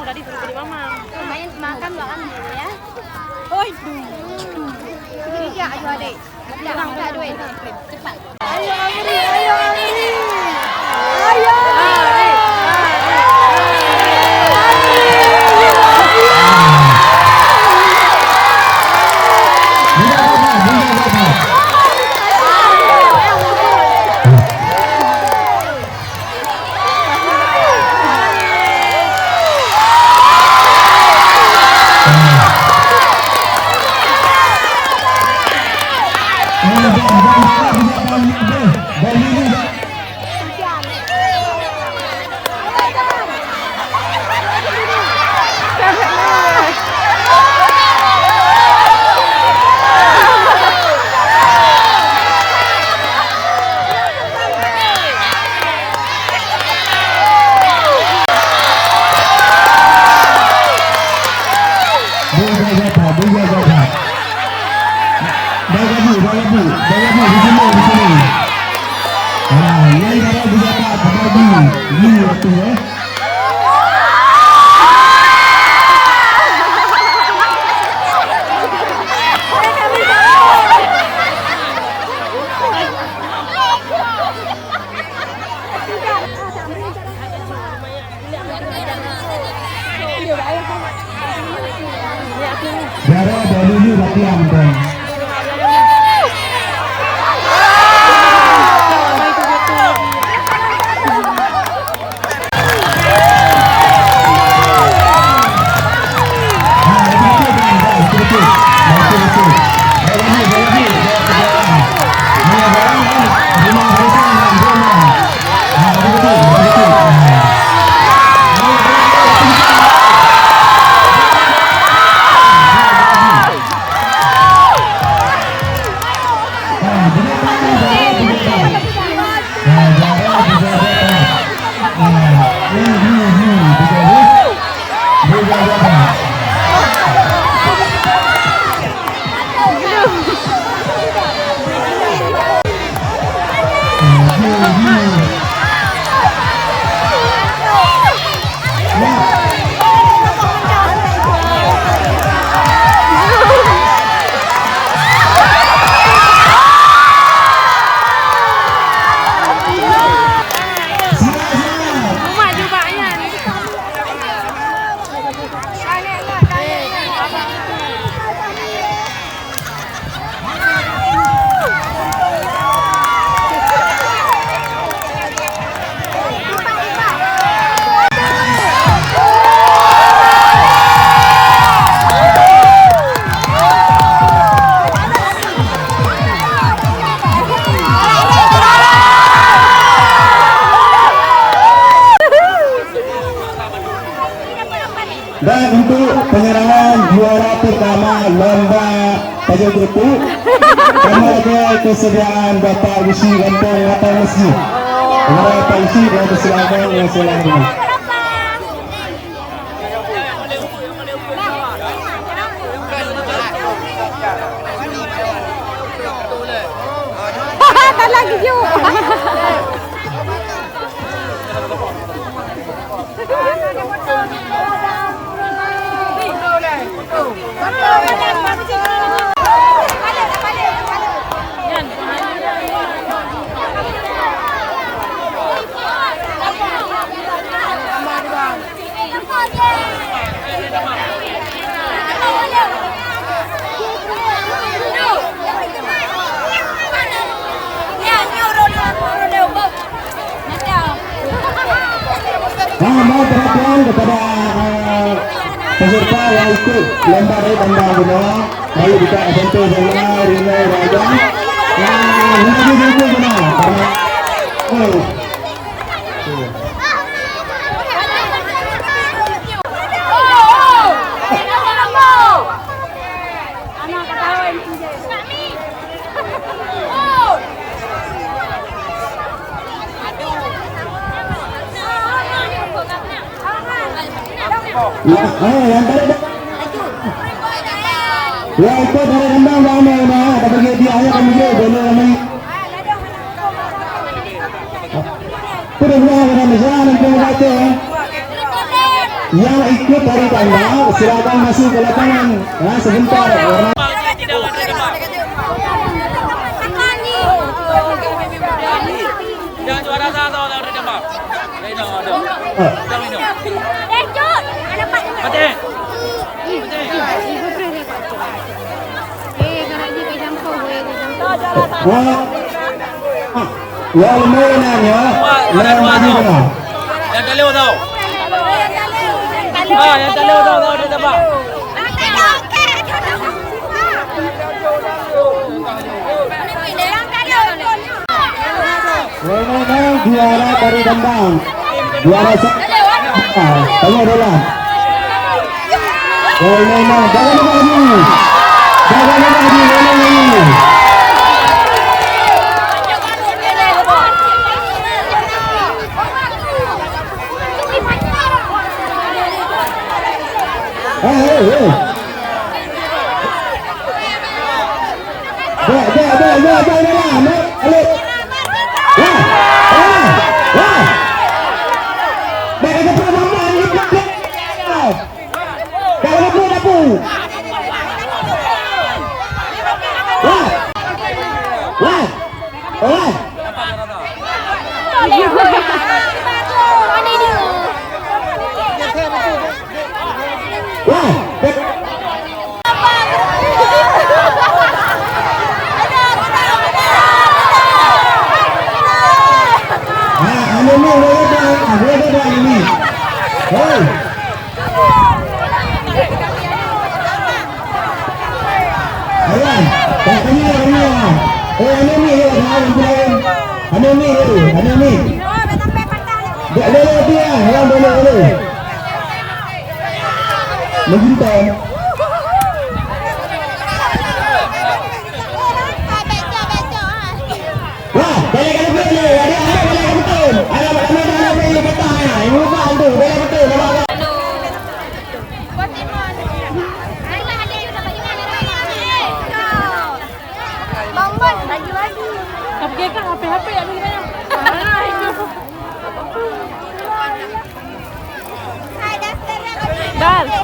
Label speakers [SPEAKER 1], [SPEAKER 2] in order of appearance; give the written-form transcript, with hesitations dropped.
[SPEAKER 1] tadi suruh beli mama.
[SPEAKER 2] Main makan dulu ya.
[SPEAKER 1] Oi.
[SPEAKER 2] Ini dia ayo adik. Dah duit. Cepat.
[SPEAKER 1] Ayo Amri, ayo Amri. Ayo.
[SPEAKER 3] Jara dari ini latihan dong. Dan untuk penyerahan juara pertama lomba pajak grupu, kami ada kesediaan Bapak Usi Gantong Lapan Masjid. Bapak Usi dan persilakan yang selanjutnya.
[SPEAKER 2] Tak lagi juga.
[SPEAKER 3] Mohon perhatian kepada peserta yang ikut lomba dari Bandar Gunung, lalu juga SMP Zona Rina Raja yang menjadi grup benar karena yang tadi ya ikut dari rendang ramai nah tapi dia hanya kami dia boleh ramai sudah buat dengan misalnya nanti baca yang ikut dari kandang silakan masuk ke lapangan. Nah, sebentar. Warna
[SPEAKER 4] Jangan juara satu dari Demak. Ini ada. Jangan ini. Pate.
[SPEAKER 3] ya lumayan ya. Yang maju kena.
[SPEAKER 4] Yang telur tau. Yang telur tau di Demak.
[SPEAKER 3] Memang juara dari kandang. Juara tanya adalah. Memang jangan lagi. Jangan lagi.
[SPEAKER 1] Dal.